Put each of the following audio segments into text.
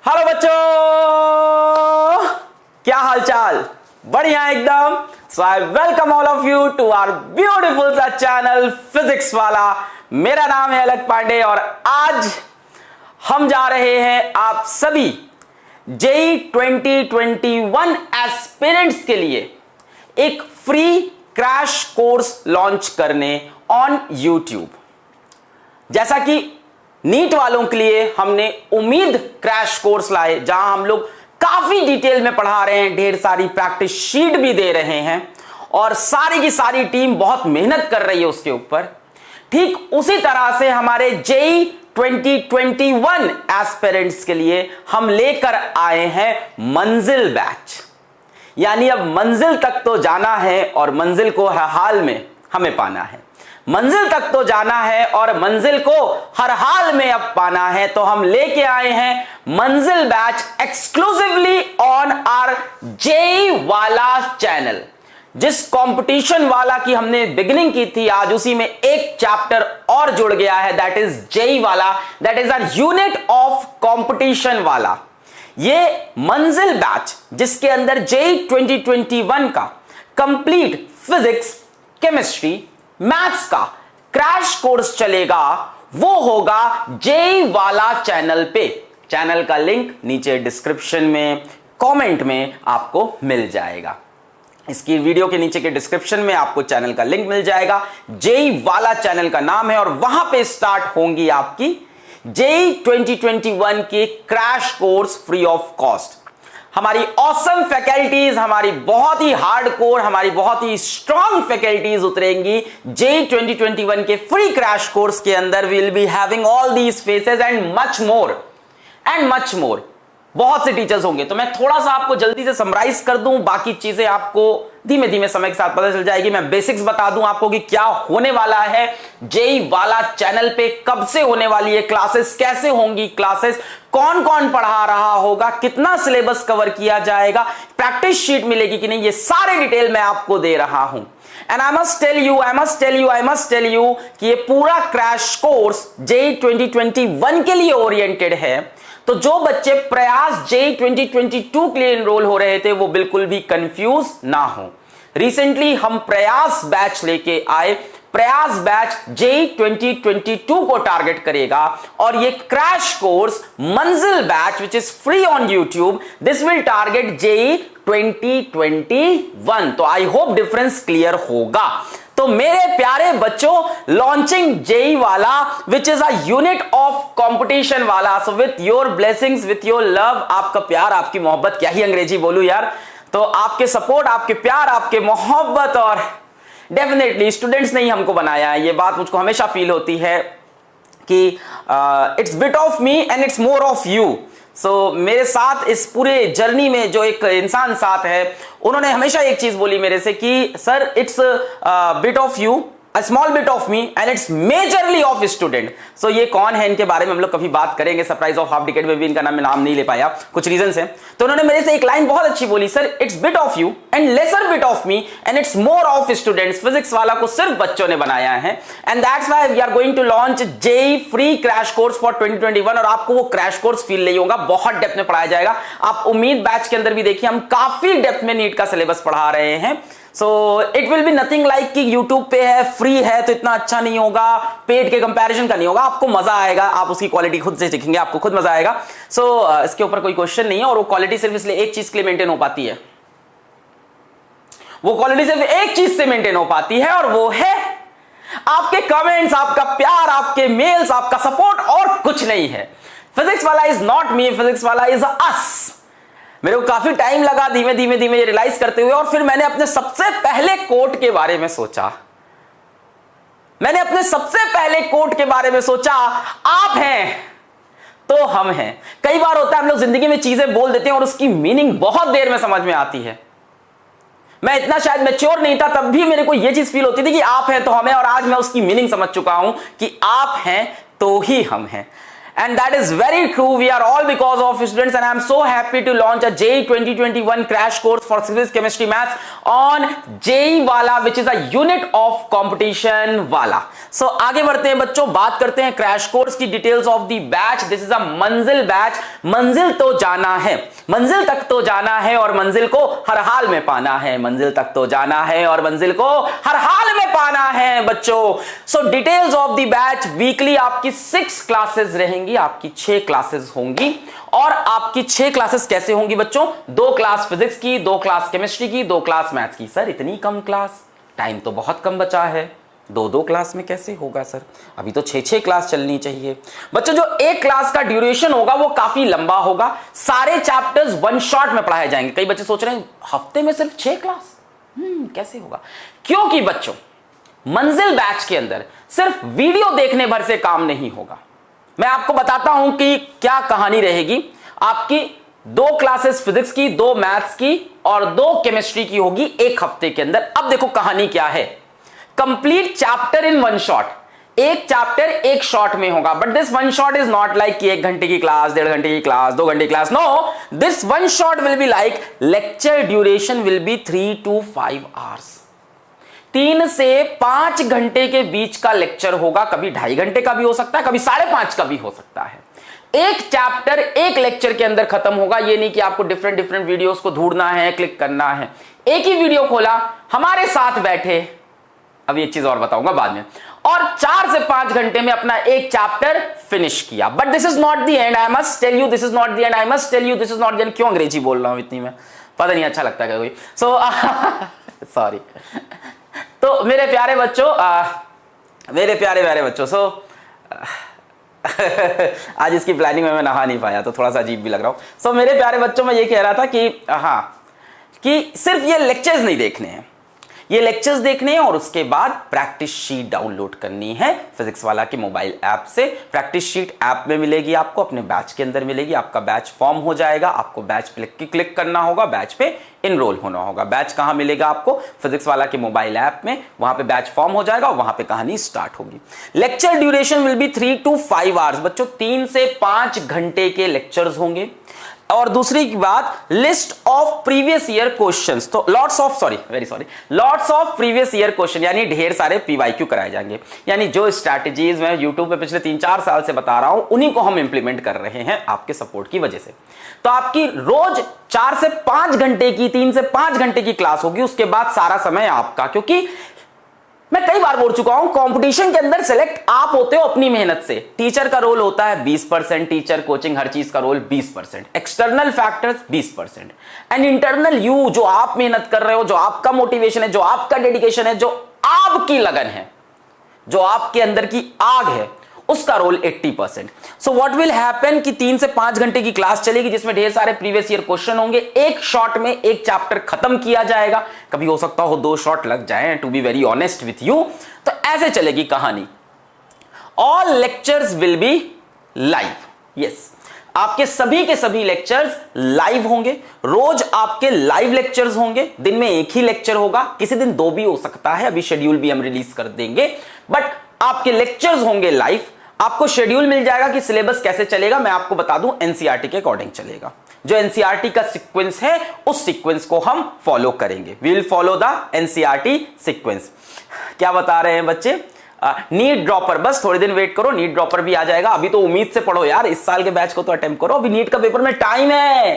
Hello बच्चों, क्या हालचाल? बढ़िया एकदम। So I welcome all of you to our beautiful सा चैनल फिजिक्स वाला। मेरा नाम है अलख पांडे और आज हम जा रहे हैं आप सभी जेई 2021 एस्पिरेंट्स के लिए एक फ्री क्रैश कोर्स लॉन्च करने ऑन यूट्यूब। जैसा कि नीट वालों के लिए हमने उम्मीद क्रैश कोर्स लाए, जहां हम लोग काफी डिटेल में पढ़ा रहे हैं, ढेर सारी प्रैक्टिस शीट भी दे रहे हैं और सारी की सारी टीम बहुत मेहनत कर रही है उसके ऊपर। ठीक उसी तरह से हमारे जेई 2021 एस्पिरेंट्स के लिए हम लेकर आए हैं मंजिल बैच। यानी अब मंजिल तक तो जाना है और मंजिल को हर हाल में हमें पाना है। मंजिल तक तो जाना है और मंजिल को हर हाल में अब पाना है, तो हम लेके आए हैं Manzil batch exclusively on our JEE वाला चैनल। जिस कंपटीशन वाला की हमने बिगिनिंग की थी, आज उसी में एक चैप्टर और जुड़ गया है, दैट इज जेई वाला, that is our unit of competition वाला। ये मंजिल बैच जिसके अंदर जेई 2021 का कंप्लीट फिजिक्स, केमिस्ट्री, मैथ्स का क्रैश कोर्स चलेगा, वो होगा जेई वाला चैनल पे। चैनल का लिंक नीचे डिस्क्रिप्शन में, कमेंट में आपको मिल जाएगा। इसकी वीडियो के नीचे के डिस्क्रिप्शन में आपको चैनल का लिंक मिल जाएगा। जेई वाला चैनल का नाम है और वहां पे स्टार्ट होंगी आपकी जेई 2021 के crash course free of cost. हमारी ऑसम फैकल्टीज, हमारी बहुत ही हार्डकोर, हमारी बहुत ही स्ट्रॉन्ग फैकल्टीज उतरेंगी जेई 2021 के फ्री क्रैश कोर्स के अंदर। We will be having all these phases and much more. बहुत से टीचर्स होंगे, तो मैं थोड़ा सा आपको जल्दी से समराइज कर दूं, बाकी चीजें आपको धीमे धीमे समय के साथ पता चल जाएगी। मैं बेसिक्स बता दूं आपको कि क्या होने वाला है जेई वाला चैनल पे, कब से होने वाली है क्लासेस, कैसे होंगी क्लासेस, कौन कौन पढ़ा रहा होगा, कितना सिलेबस कवर किया जाएगा, प्रैक्टिस शीट मिलेगी कि नहीं, ये सारे डिटेल मैं आपको दे रहा हूं। And I must tell you कि ये पूरा क्रैश कोर्स जेई 2021 के लिए ओरिएंटेड है। तो जो बच्चे प्रयास जेई 2022 के लिए एनरोल हो रहे थे वो बिल्कुल भी कंफ्यूज ना हो। रिसेंटली हम प्रयास बैच लेके आए। प्रयास बैच जेई 2022 को टारगेट करेगा और ये crash course Manzil batch which is free on YouTube, this will target JEE 2021। तो आई होप डिफरेंस क्लियर होगा। तो मेरे प्यारे बच्चों, लॉन्चिंग जेई वाला which is a unit of competition वाला, so with your blessings, with your love, आपका प्यार, आपकी मोहब्बत, क्या ही अंग्रेजी बोलूं यार, तो आपके सपोर्ट, आपके प्यार, आपके मोहब्बत और डेफिनेटली स्टूडेंट्स ने ही हमको बनाया है। ये बात मुझको हमेशा फील होती है कि it's bit of me and it's more of you. So मेरे साथ इस पूरे जर्नी में जो एक इंसान साथ है, उन्होंने हमेशा एक चीज बोली मेरे से कि sir it's bit of you, a small bit of me and it's majorly of student। so ये कौन है, इनके बारे में हम लोग कभी बात करेंगे। सरप्राइज ऑफ हाफ डिकेड में भी इनका मैं नाम नहीं ले पाया, कुछ रीजन है। तो उन्होंने मेरे से एक लाइन बहुत अच्छी बोली, sir it's bit of you and lesser bit of me and it's more of students. Physics Wallah को सिर्फ बच्चों ने बनाया है and that's why we are going to launch JEE free crash course for 2021। और आपको वो क्रैश कोर्स फील नहीं होगा, बहुत डेप्थ में पढ़ाया जाएगा। आप उम्मीद बैच के अंदर भी देखिए, हम काफी डेप्थ में नीट का सिलेबस पढ़ा रहे हैं। So it will be nothing like कि यूट्यूब पे है, फ्री है तो इतना अच्छा नहीं होगा, पेड के कंपैरिजन का नहीं होगा। आपको मजा आएगा, आप उसकी क्वालिटी खुद से सीखेंगे, आपको खुद मजा आएगा। सो इसके ऊपर कोई क्वेश्चन नहीं है। और वो क्वालिटी सिर्फ इसलिए एक चीज के लिए मेंटेन हो पाती है, वो क्वालिटी सिर्फ एक चीज से मेंटेन हो पाती है और वो है आपके कमेंट्स, आपका प्यार, आपके मेल्स, आपका सपोर्ट, और कुछ नहीं है। फिजिक्स वाला इज नॉट मी, फिजिक्स वाला इज अस। मेरे को काफी टाइम लगा धीमे धीमे ये रियलाइज करते हुए, और फिर मैंने अपने सबसे पहले कोट के बारे में सोचा। मैंने अपने सबसे पहले कोट के बारे में सोचा, आप हैं तो हम हैं। कई बार होता है हम लोग जिंदगी में चीजें बोल देते हैं और उसकी मीनिंग बहुत देर में समझ में आती है। मैं इतना शायद मैच्योर नहीं था, तब भी मेरे को यह चीज फील होती थी कि आप हैं तो हम हैं, और आज मैं उसकी मीनिंग समझ चुका हूं कि आप हैं तो ही हम हैं। And that is very true. We are all because of students, and I am so happy to launch a JEE 2021 crash course for physics, chemistry, maths on JEE Wallah, which is a unit of competition Wallah. So आगे बढ़ते हैं बच्चों, बात करते हैं crash course की details of the batch. This is a मंजिल batch. मंजिल तो जाना है, मंजिल तक तो जाना है और मंजिल को हर हाल में पाना है. मंजिल तक तो जाना है और मंजिल को हर हाल में पाना है बच्चों. So details of the batch. Weekly आपकी 6 क्लासेस रहेंगी, आपकी 6 क्लासेस होंगी. और आपकी 6 क्लासेस कैसे होंगी बच्चों? 2 क्लास फिजिक्स की, 2 क्लास केमिस्ट्री की, 2 क्लास मैथ्स की. सर इतनी कम क्लास, टाइम तो बहुत कम बचा है. 2-2 क्लास में कैसे होगा सर? अभी तो 6-6 क्लास चलनी चाहिए बच्चों. जो एक क्लास का ड्यूरेशन होगा वो काफी लंबा होगा. सारे चैप्टर्स वन शॉट में पढ़ाए जाएंगे. कई बच्चे सोच रहे हैं हफ्ते में सिर्फ 6 क्लास, कैसे होगा? क्योंकि बच्चों मंजिल बैच के अंदर सिर्फ वीडियो देखने भर से काम नहीं होगा. मैं आपको बताता हूं कि क्या कहानी रहेगी. आपकी 2 क्लासेस फिजिक्स की, 2 मैथ्स की और 2 केमिस्ट्री की होगी एक हफ्ते के अंदर. अब देखो कहानी क्या है. Complete chapter in one shot. एक चैप्टर एक शॉट में होगा. But this one shot is not like कि 1 घंटे की क्लास, 1.5 घंटे की क्लास, 2 घंटे की class. No, this one shot will be like lecture duration will be 3 to 5 hours. 3 से 5 घंटे के बीच का लेक्चर होगा. कभी 2.5 घंटे का भी हो सकता है, कभी 5.5 का भी हो सकता है. एक चैप्टर एक लेक्चर के अंदर खत्म होगा. ये नहीं कि आपको डिफरेंट वीडियोस को ढूंढना है, क्लिक करना है. एक ही वीडियो खोला, हमारे साथ बैठे, अब ये चीज और बताऊंगा बाद में, और 4 से 5 घंटे में अपना एक चैप्टर फिनिश किया. But this is not the end. I must tell you this is not the end. I must tell you this is not the end. क्यों अंग्रेजी बोल रहा हूं इतनी में, पता नहीं अच्छा लगता है कोई. So sorry. तो मेरे प्यारे बच्चों, मेरे प्यारे बच्चों, सो आज इसकी प्लानिंग में मैं नहा नहीं पाया तो थोड़ा सा अजीब भी लग रहा हूं. सो मेरे प्यारे बच्चों, मैं ये कह रहा था कि हाँ, कि सिर्फ ये लेक्चर्स नहीं देखने हैं, ये लेक्चर्स देखने हैं और उसके बाद प्रैक्टिस शीट डाउनलोड करनी है फिजिक्स वाला के मोबाइल ऐप से. प्रैक्टिस शीट ऐप में मिलेगी आपको, अपने बैच के अंदर मिलेगी. आपका बैच फॉर्म हो जाएगा. आपको बैच पे क्लिक करना होगा, बैच पे इनरोल होना होगा. बैच कहां मिलेगा आपको? फिजिक्स वाला के मोबाइल ऐप में. वहां पे बैच फॉर्म हो जाएगा और वहां पे कहानी स्टार्ट होगी. Lecture duration will be 3 to 5 hours. बच्चों 3 से 5 घंटे के लेक्चर्स होंगे. और दूसरी बात, list of previous year questions. तो lots of previous year question, यानी ढेर सारे पीवाईक्यू कराए जाएंगे. यानी जो स्ट्रैटेजीज मैं यूट्यूब पे पिछले 3-4 साल से बता रहा हूं, उन्हीं को हम इंप्लीमेंट कर रहे हैं आपके सपोर्ट की वजह से. तो आपकी रोज 4 से 5 घंटे की, 3 से 5 घंटे की क्लास होगी. उसके बाद सारा समय आपका, क्योंकि मैं कई बार बोल चुका हूं, कंपटीशन के अंदर सेलेक्ट आप होते हो अपनी मेहनत से. टीचर का रोल होता है 20%, टीचर कोचिंग हर चीज का role 20%, external factors 20%, and internal you, जो आप मेहनत कर रहे हो, जो आपका मोटिवेशन है, जो आपका डेडिकेशन है, जो आपकी लगन है, जो आपके अंदर की आग है, उसका role 80%. So what will happen कि 3 से 5 घंटे की क्लास चलेगी जिसमें ढेर सारे प्रीवियस ईयर क्वेश्चन होंगे. एक शॉट में एक चैप्टर खत्म किया जाएगा. कभी हो सकता हो 2 शॉट लग जाए, to be very honest with you. तो ऐसे चलेगी कहानी. All lectures will be live. Yes, आपके सभी के सभी लेक्चर्स लाइव होंगे. रोज आपके लाइव लेक्चर्स होंगे. दिन में एक ही लेक्चर होगा, किसी दिन 2 भी हो सकता है. अभी शेड्यूल भी हम रिलीज कर देंगे. बट आपके लेक्चर्स होंगे लाइव. आपको शेड्यूल मिल जाएगा कि सिलेबस कैसे चलेगा. मैं आपको बता दूं, एनसीईआरटी के अकॉर्डिंग चलेगा. जो एनसीईआरटी का सीक्वेंस है, उस सीक्वेंस को हम फॉलो करेंगे. We will follow the NCERT sequence. क्या बता रहे हैं बच्चे? नीट ड्रॉपर, बस थोड़ी दिन वेट करो, नीट ड्रॉपर भी आ जाएगा. अभी तो उम्मीद से पढ़ो यार, इस साल के बैच को तो अटेम्प्ट करो. अभी नीट का पेपर में टाइम है,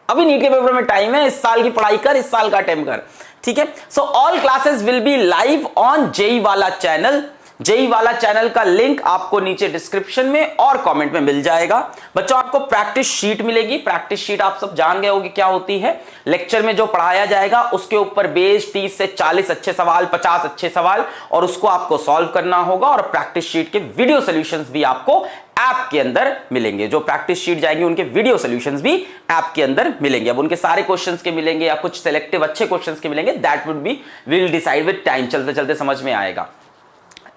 अभी नीट के पेपर में टाइम है. इस साल की पढ़ाई कर, इस साल का अटेम्प्ट कर. ठीक है. So all classes will be live on JEE वाला चैनल. जेईई वाला चैनल का लिंक आपको नीचे डिस्क्रिप्शन में और कमेंट में मिल जाएगा. बच्चों आपको प्रैक्टिस शीट मिलेगी. प्रैक्टिस शीट आप सब जान गए होंगे क्या होती है. लेक्चर में जो पढ़ाया जाएगा उसके ऊपर बेस्ड 30 से 40 अच्छे सवाल, 50 अच्छे सवाल, और उसको आपको सॉल्व करना होगा. और प्रैक्टिस शीट के वीडियो सॉल्यूशंस भी आपको ऐप के अंदर मिलेंगे. जो प्रैक्टिस शीट जाएंगे उनके वीडियो सॉल्यूशंस भी ऐप के अंदर मिलेंगे. अब उनके सारे क्वेश्चंस के मिलेंगे या कुछ सिलेक्टिव अच्छे क्वेश्चंस के मिलेंगे, that would be will decide with time. चलते चलते समझ में आएगा.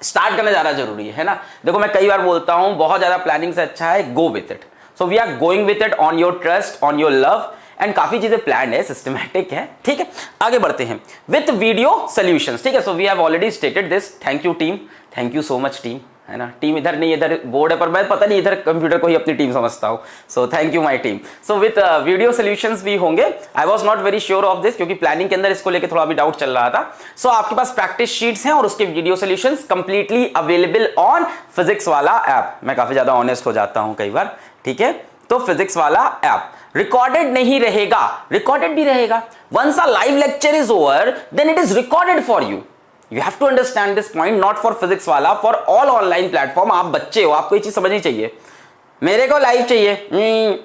स्टार्ट करना ज्यादा जरूरी है ना. देखो मैं कई बार बोलता हूं, बहुत ज्यादा प्लानिंग से अच्छा है go with it. So we are going with it on your trust, on your love, and काफी चीजें प्लान है, सिस्टमैटिक है. ठीक है, आगे बढ़ते हैं विथ वीडियो सॉल्यूशंस. ठीक है, so we have already stated this. Thank you team, thank you so much team. है ना। टीम इधर नहीं, इधर बोर्ड है, पर मैं पता नहीं इधर कंप्यूटर को ही अपनी टीम समझता हूँ। So thank you my team. So with video solutions भी होंगे। I was not very sure of this, क्योंकि प्लानिंग के अंदर इसको लेके थोड़ा भी डाउट चल रहा था। सो आपके पास प्रैक्टिस शीट्स हैं और उसके video solutions completely available on physics वाला ऐप। मैं काफी ज्यादा ऑनेस्ट हो जाता हूं कई बार, ठीक है। तो फिजिक्स वाला ऐप रिकॉर्डेड नहीं रहेगा, रिकॉर्डेड भी रहेगा। Once a live lecture is over then it is recorded for you. You have to understand this point, not for physics वाला, for all online platform। आप बच्चे हो, आपको ये चीज समझनी चाहिए। मेरे को लाइव चाहिए,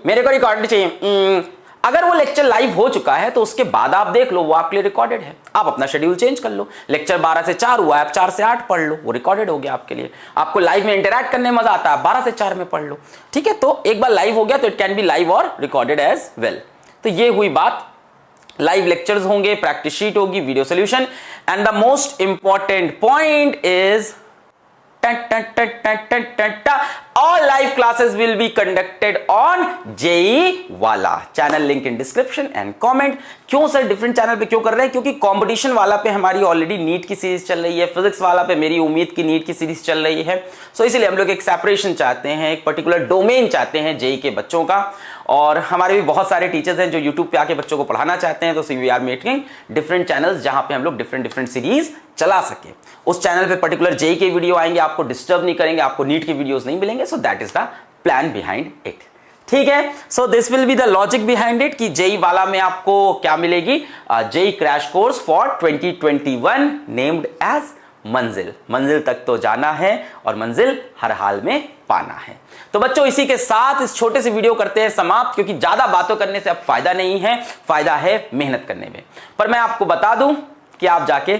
मेरे को रिकॉर्डेड चाहिए। अगर वो लेक्चर लाइव हो चुका है तो उसके बाद आप देख लो, वो आपके लिए रिकॉर्डेड है। आप अपना शेड्यूल चेंज कर लो। लेक्चर 12 से 4 हुआ है, आप 4 से 8 पढ़ लो, वो रिकॉर्डेड हो गया आपके लिए। आपको लाइव में इंटरैक्ट करने में मजा आता है, 12 से 4 में पढ़ लो, ठीक है। तो एक बार लाइव हो गया तो इट कैन बी लाइव और रिकॉर्डेड एज वेल। तो ये हुई बात, लाइव लेक्चर्स होंगे, प्रैक्टिस शीट होगी, video solution. And the most important point is all live classes will be conducted on JEE वाला। Channel link in description and comment. क्यों sir different channel पे क्यों कर रहे हैं? क्योंकि कंपटीशन वाला पे हमारी ऑलरेडी नीट की सीरीज चल रही है, फिजिक्स वाला पे मेरी उम्मीद की नीट की सीरीज चल रही है। सो इसलिए हम लोग एक सेपरेशन चाहते हैं, एक पर्टिकुलर डोमेन चाहते हैं JEE के बच्चों का। और हमारे भी बहुत सारे टीचर्स हैं जो यूट्यूब पे आके बच्चों को पढ़ाना चाहते हैं। तो we are making different channels जहां पे हम लोग डिफरेंट सीरीज चला सके। उस चैनल पे पर्टिकुलर JEE के वीडियो आएंगे, आपको डिस्टर्ब नहीं करेंगे, आपको नीट के वीडियोस नहीं मिलेंगे। So that is the plan behind it, ठीक है। So this will be the logic behind it कि JEE वाला में आपको क्या मिलेगी, JEE crash course for 2021 named as Manzil. मंजिल तक तो जाना है और मंजिल हर हाल में पाना है। तो बच्चों इसी के साथ इस छोटे से वीडियो करते हैं समाप्त, क्योंकि ज्यादा बातों करने से अब फायदा नहीं है, फायदा है मेहनत करने में। पर मैं आपको बता दूं कि आप जाके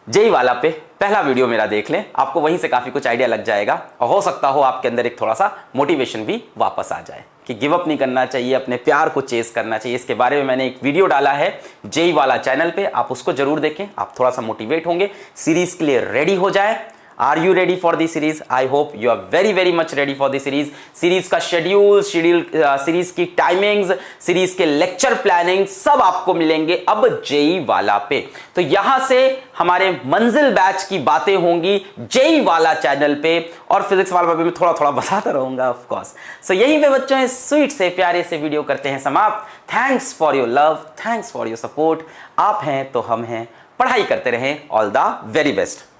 JEE वाला पे पहला वीडियो मेरा देख लें, आपको वहीं से काफी कुछ आइडिया लग जाएगा। और हो सकता हो आपके अंदर एक थोड़ा सा मोटिवेशन भी वापस आ जाए कि गिव अप नहीं करना चाहिए, अपने प्यार को चेस करना चाहिए। इसके बारे में मैंने एक वीडियो डाला है JEE वाला चैनल पे, आप उसको जरूर देखें, आप थोड़ा सा मोटिवेट होंगे, सीरीज के लिए रेडी हो जाए। Are you ready for the series? I hope you are very much ready for the series. Series का शेड्यूल, सीरीज की टाइमिंग्स, सीरीज के लेक्चर प्लानिंग सब आपको मिलेंगे अब JEE वाला पे। तो यहां से हमारे मंजिल बैच की बातें होंगी JEE वाला चैनल पे, और फिजिक्स वाला पे मैं थोड़ा थोड़ा बताता रहूंगा ऑफ कोर्स। सो यहीं पे बच्चों इस स्वीट से प्यारे से वीडियो करते हैं समाप्त। Thanks for your love, thanks for your support. आप हैं तो हम हैं, पढ़ाई करते रहें। All the very best.